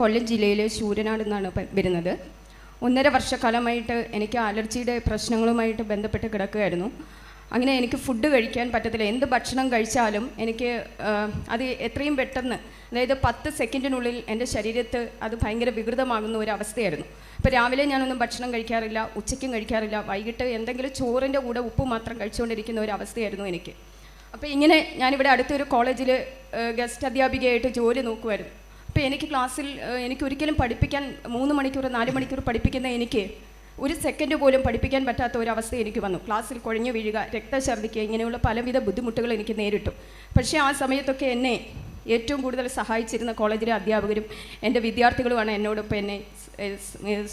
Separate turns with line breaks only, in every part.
കൊല്ലം ജില്ലയിലെ ശൂരനാട് നിന്നാണ് വരുന്നത്. 1.5 വർഷക്കാലമായിട്ട് എനിക്ക് അലർജിയുടെ പ്രശ്നങ്ങളുമായിട്ട് ബന്ധപ്പെട്ട് കിടക്കുകയായിരുന്നു. അങ്ങനെ എനിക്ക് ഫുഡ് കഴിക്കാൻ പറ്റത്തില്ല. എന്ത് ഭക്ഷണം കഴിച്ചാലും എനിക്ക് അത് എത്രയും പെട്ടെന്ന്, അതായത് 10 സെക്കൻഡിനുള്ളിൽ എൻ്റെ ശരീരത്ത് അത് ഭയങ്കര വികൃതമാകുന്ന ഒരു അവസ്ഥയായിരുന്നു. അപ്പോൾ രാവിലെ ഞാനൊന്നും ഭക്ഷണം കഴിക്കാറില്ല, ഉച്ചയ്ക്കും കഴിക്കാറില്ല, വൈകിട്ട് എന്തെങ്കിലും ചോറിൻ്റെ കൂടെ ഉപ്പ് മാത്രം കഴിച്ചുകൊണ്ടിരിക്കുന്ന ഒരു അവസ്ഥയായിരുന്നു എനിക്ക്. അപ്പോൾ ഇങ്ങനെ ഞാനിവിടെ അടുത്തൊരു കോളേജിൽ ഗസ്റ്റ് അധ്യാപികയായിട്ട് ജോലി നോക്കുമായിരുന്നു. അപ്പോൾ എനിക്ക് ക്ലാസ്സിൽ എനിക്ക് ഒരിക്കലും പഠിപ്പിക്കാൻ 3 മണിക്കൂർ 4 മണിക്കൂർ പഠിപ്പിക്കുന്ന എനിക്ക് 1 സെക്കൻഡ് പോലും പഠിപ്പിക്കാൻ പറ്റാത്ത ഒരവസ്ഥ എനിക്ക് വന്നു. ക്ലാസ്സിൽ കുഴഞ്ഞു വീഴുക, രക്തഛർദ്ദിക്കുക, ഇങ്ങനെയുള്ള പലവിധ ബുദ്ധിമുട്ടുകൾ എനിക്ക് നേരിട്ടു. പക്ഷേ ആ സമയത്തൊക്കെ എന്നെ ഏറ്റവും കൂടുതൽ സഹായിച്ചിരുന്ന കോളേജിലെ അധ്യാപകരും എൻ്റെ വിദ്യാർത്ഥികളുമാണ് എന്നോടൊപ്പം എന്നെ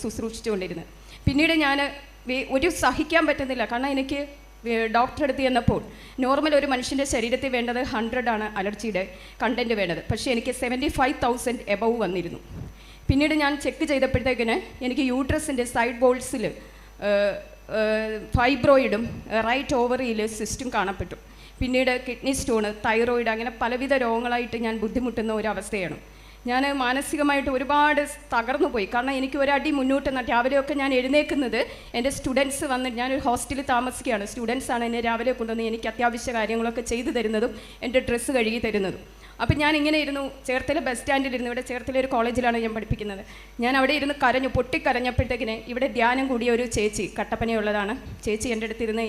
ശുശ്രൂഷിച്ചുകൊണ്ടിരുന്നത്. പിന്നീട് ഞാൻ ഒരു സഹിക്കാൻ പറ്റുന്നില്ല. കാരണം എനിക്ക് ഡോക്ടറെ അടുത്ത് ചെന്നപ്പോൾ നോർമൽ ഒരു മനുഷ്യൻ്റെ ശരീരത്തിൽ വേണ്ടത് 100 ആണ് അലർജിയുടെ കണ്ടൻറ്റ് വേണ്ടത്. പക്ഷേ എനിക്ക് 75,000 എബവ് വന്നിരുന്നു. പിന്നീട് ഞാൻ ചെക്ക് ചെയ്തപ്പോഴത്തേക്കിന് എനിക്ക് യൂട്രസിൻ്റെ സൈഡ് ബോൾസിൽ ഫൈബ്രോയിഡും റൈറ്റ് ഓവറിയിൽ സിസ്റ്റും കാണപ്പെട്ടു. പിന്നീട് കിഡ്നി സ്റ്റോണ്, തൈറോയിഡ്, അങ്ങനെ പലവിധ രോഗങ്ങളായിട്ട് ഞാൻ ബുദ്ധിമുട്ടുന്ന ഒരവസ്ഥയാണ്. ഞാൻ മാനസികമായിട്ട് ഒരുപാട് തകർന്നു പോയി. കാരണം എനിക്ക് ഒരടി മുന്നോട്ട് രാവിലെയൊക്കെ ഞാൻ എഴുന്നേൽക്കുന്നത് എൻ്റെ സ്റ്റുഡൻസ് വന്ന്, ഞാനൊരു ഹോസ്റ്റലിൽ താമസിക്കുകയാണ്, സ്റ്റുഡൻസാണ് എന്നെ രാവിലെ കൊണ്ടുവന്ന് എനിക്ക് അത്യാവശ്യ കാര്യങ്ങളൊക്കെ ചെയ്തു തരുന്നതും എൻ്റെ ഡ്രസ്സ് കഴുകി തരുന്നതും. അപ്പം ഞാൻ ഇങ്ങനെ ഇരുന്നു, ചേർത്തല ബസ് സ്റ്റാൻഡിലിരുന്നു. ഇവിടെ ചേർത്തല ഒരു കോളേജിലാണ് ഞാൻ പഠിപ്പിക്കുന്നത്. ഞാൻ അവിടെ ഇരുന്ന് കരഞ്ഞു, പൊട്ടിക്കരഞ്ഞപ്പോഴത്തേക്കിന് ഇവിടെ ധ്യാനം കൂടിയ ഒരു ചേച്ചി, കട്ടപ്പനയുള്ളതാണ് ചേച്ചി, എൻ്റെ അടുത്തിരുന്ന്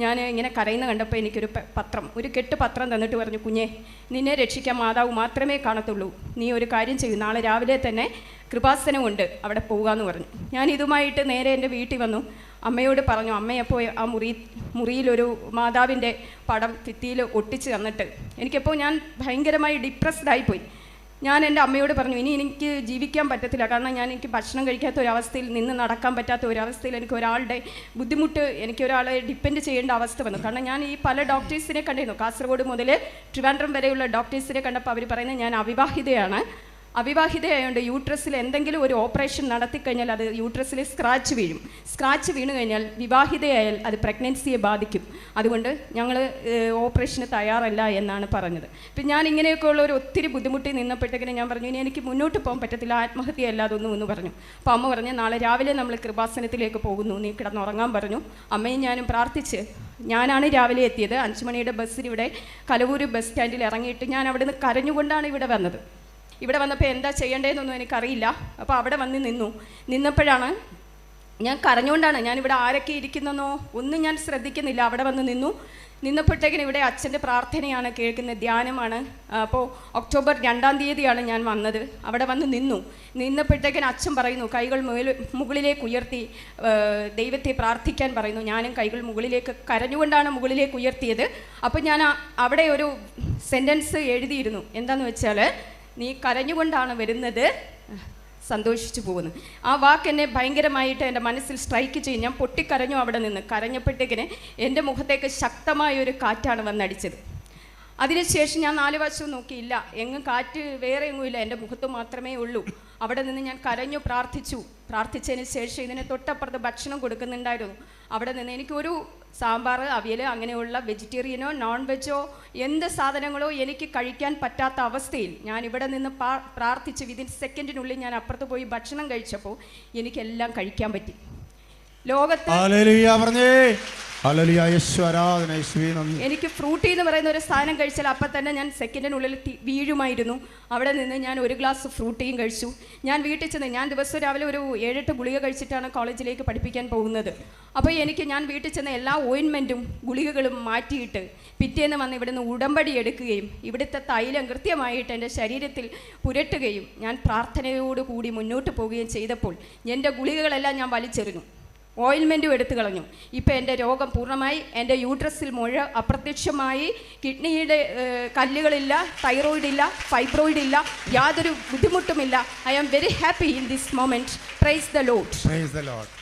ഞാൻ ഇങ്ങനെ കരയുന്ന കണ്ടപ്പോൾ എനിക്കൊരു ഒരു കെട്ട് പത്രം തന്നിട്ട് പറഞ്ഞു, കുഞ്ഞേ, നിന്നെ രക്ഷിക്കാൻ മാതാവ് മാത്രമേ കാണത്തുള്ളൂ, നീ ഒരു കാര്യം ചെയ്യും, നാളെ രാവിലെ തന്നെ കൃപാസനമുണ്ട്, അവിടെ പോകാമെന്ന് പറഞ്ഞു. ഞാൻ ഇതുമായിട്ട് നേരെ എൻ്റെ വീട്ടിൽ വന്നു. അമ്മയോട് പറഞ്ഞു. അമ്മയപ്പോൾ ആ മുറിയിലൊരു മാതാവിൻ്റെ പടം ഭിത്തിയിൽ ഒട്ടിച്ച് തന്നിട്ട് എനിക്കപ്പോൾ ഞാൻ ഭയങ്കരമായി ഡിപ്രസ്ഡായിപ്പോയി. ഞാൻ എൻ്റെ അമ്മയോട് പറഞ്ഞു, ഇനി എനിക്ക് ജീവിക്കാൻ പറ്റത്തില്ല. കാരണം എനിക്ക് ഭക്ഷണം കഴിക്കാത്ത ഒരവസ്ഥയിൽ, നിന്ന് നടക്കാൻ പറ്റാത്ത ഒരവസ്ഥയിൽ, എനിക്ക് ഒരാളുടെ ബുദ്ധിമുട്ട്, എനിക്ക് ഒരാളെ ഡിപ്പെൻഡ് ചെയ്യേണ്ട അവസ്ഥ വന്നു. കാരണം ഞാൻ ഈ പല ഡോക്ടേഴ്സിനെ കണ്ടിരുന്നു, കാസർഗോഡ് മുതൽ ട്രിവാൻഡ്രം വരെയുള്ള ഡോക്ടേഴ്സിനെ കണ്ടപ്പോൾ അവർ പറയുന്നത് ഞാൻ അവിവാഹിതയായതുകൊണ്ട് യൂട്രസിൽ എന്തെങ്കിലും ഒരു ഓപ്പറേഷൻ നടത്തിക്കഴിഞ്ഞാൽ അത് യൂട്രസിൽ സ്ക്രാച്ച് വീണ് കഴിഞ്ഞാൽ വിവാഹിതയായാൽ അത് പ്രഗ്നൻസിയെ ബാധിക്കും, അതുകൊണ്ട് ഞങ്ങൾ ഓപ്പറേഷന് തയ്യാറല്ല എന്നാണ് പറഞ്ഞത്. ഇപ്പം ഞാൻ ഇങ്ങനെയൊക്കെ ഉള്ള ഒരു ഒത്തിരി ബുദ്ധിമുട്ടി നിന്നപ്പോഴത്തേക്കിന് ഞാൻ പറഞ്ഞു, ഇനി എനിക്ക് മുന്നോട്ട് പോകാൻ പറ്റത്തില്ല, ആത്മഹത്യ അല്ലാതൊന്നും എന്ന് പറഞ്ഞു. അപ്പോൾ അമ്മ പറഞ്ഞു, നാളെ രാവിലെ നമ്മൾ കൃപാസനത്തിലേക്ക് പോകുന്നു, നീ കിടന്നുറങ്ങാൻ പറഞ്ഞു. അമ്മയും ഞാനും പ്രാർത്ഥിച്ച് ഞാനാണ് രാവിലെ എത്തിയത്. 5 മണിയുടെ ബസ്സിൽ ഇവിടെ കലവൂർ ബസ് സ്റ്റാൻഡിൽ ഇറങ്ങിയിട്ട് ഞാൻ അവിടെ നിന്ന് കരഞ്ഞുകൊണ്ടാണ് ഇവിടെ വന്നത്. ഇവിടെ വന്നപ്പോൾ എന്താ ചെയ്യേണ്ടതെന്നൊന്നും എനിക്കറിയില്ല. അപ്പോൾ അവിടെ വന്ന് നിന്നപ്പോഴാണ് ഞാൻ കരഞ്ഞുകൊണ്ടാണ്, ഞാനിവിടെ ആരൊക്കെ ഇരിക്കുന്നെന്നോ ഒന്നും ഞാൻ ശ്രദ്ധിക്കുന്നില്ല. അവിടെ വന്ന് നിന്നപ്പോഴത്തേക്കിന് ഇവിടെ അച്ഛൻ്റെ പ്രാർത്ഥനയാണ് കേൾക്കുന്നത്, ധ്യാനമാണ്. അപ്പോൾ ഒക്ടോബർ 2-ാം തീയതിയാണ് ഞാൻ വന്നത്. അവിടെ വന്ന് നിന്നപ്പോഴത്തേക്കിന് അച്ഛൻ പറയുന്നു, കൈകൾ മുകളിലേക്ക് ഉയർത്തി ദൈവത്തെ പ്രാർത്ഥിക്കാൻ പറയുന്നു. ഞാനും കൈകൾ മുകളിലേക്ക് കരഞ്ഞുകൊണ്ടാണ് മുകളിലേക്ക് ഉയർത്തിയത്. അപ്പോൾ ഞാൻ അവിടെ ഒരു സെൻറ്റൻസ് എഴുതിയിരുന്നു. എന്താണെന്ന് വെച്ചാൽ, നീ കരഞ്ഞുകൊണ്ടാണ് വരുന്നത്, സന്തോഷിച്ചു പോകുന്നു. ആ വാക്ക് എന്നെ ഭയങ്കരമായിട്ട് എൻ്റെ മനസ്സിൽ സ്ട്രൈക്ക് ചെയ്യും. ഞാൻ പൊട്ടിക്കരഞ്ഞു. അവിടെ നിന്ന് കരഞ്ഞപ്പോഴത്തേക്കിന് എൻ്റെ മുഖത്തേക്ക് ശക്തമായൊരു കാറ്റാണ് വന്നടിച്ചത്. അതിനുശേഷം ഞാൻ 4 വശവും നോക്കിയില്ല, എങ്ങും കാറ്റ് വേറെ എങ്ങുമില്ല, എൻ്റെ മുഖത്ത് മാത്രമേ ഉള്ളൂ. അവിടെ നിന്ന് ഞാൻ കരഞ്ഞു, പ്രാർത്ഥിച്ചതിന് ശേഷം ഇതിന് തൊട്ടപ്പുറത്ത് ഭക്ഷണം കൊടുക്കുന്നുണ്ടായിരുന്നു. അവിടെ നിന്ന് എനിക്കൊരു സാമ്പാർ, അവിയൽ, അങ്ങനെയുള്ള വെജിറ്റേറിയനോ നോൺ വെജോ എന്ത് സാധനങ്ങളോ എനിക്ക് കഴിക്കാൻ പറ്റാത്ത അവസ്ഥയിൽ ഞാൻ ഇവിടെ നിന്ന് പ്രാർത്ഥിച്ച് വിതിൻ സെക്കൻഡിനുള്ളിൽ ഞാൻ അപ്പുറത്ത് പോയി ഭക്ഷണം കഴിച്ചപ്പോൾ എനിക്കെല്ലാം കഴിക്കാൻ പറ്റി. ലോകത്ത് എനിക്ക് ഫ്രൂട്ടി എന്ന് പറയുന്ന ഒരു സാധനം കഴിച്ചാൽ അപ്പം തന്നെ ഞാൻ സെക്കൻഡിനുള്ളിൽ വീഴുമായിരുന്നു. അവിടെ നിന്ന് ഞാൻ 1 ഗ്ലാസ് ഫ്രൂട്ടിയും കഴിച്ചു. ഞാൻ വീട്ടിൽ ചെന്ന്, ഞാൻ ദിവസം രാവിലെ ഒരു 7-8 ഗുളിക കഴിച്ചിട്ടാണ് കോളേജിലേക്ക് പഠിപ്പിക്കാൻ പോകുന്നത്. അപ്പോൾ ഞാൻ വീട്ടിൽ ചെന്ന് എല്ലാ ഓയിൻമെൻറ്റും ഗുളികകളും മാറ്റിയിട്ട് പിറ്റേന്ന് വന്ന് ഇവിടുന്ന് ഉടമ്പടി എടുക്കുകയും ഇവിടുത്തെ തൈലം കൃത്യമായിട്ട് എൻ്റെ ശരീരത്തിൽ പുരട്ടുകയും ഞാൻ പ്രാർത്ഥനയോടുകൂടി മുന്നോട്ട് പോവുകയും ചെയ്തപ്പോൾ എൻ്റെ ഗുളികകളെല്ലാം ഞാൻ വലിച്ചെറിഞ്ഞു, ഓയിൽമെൻറ്റും എടുത്തു കളഞ്ഞു. ഇപ്പം എൻ്റെ രോഗം പൂർണ്ണമായി, എൻ്റെ യൂട്രസിൽ മുഴ അപ്രത്യക്ഷമായി, കിഡ്നിയുടെ കല്ലുകളില്ല, തൈറോയിഡ് ഇല്ല, ഫൈബ്രോയിഡ് ഇല്ല, യാതൊരു ബുദ്ധിമുട്ടുമില്ല. I am very happy in this moment. Praise the Lord.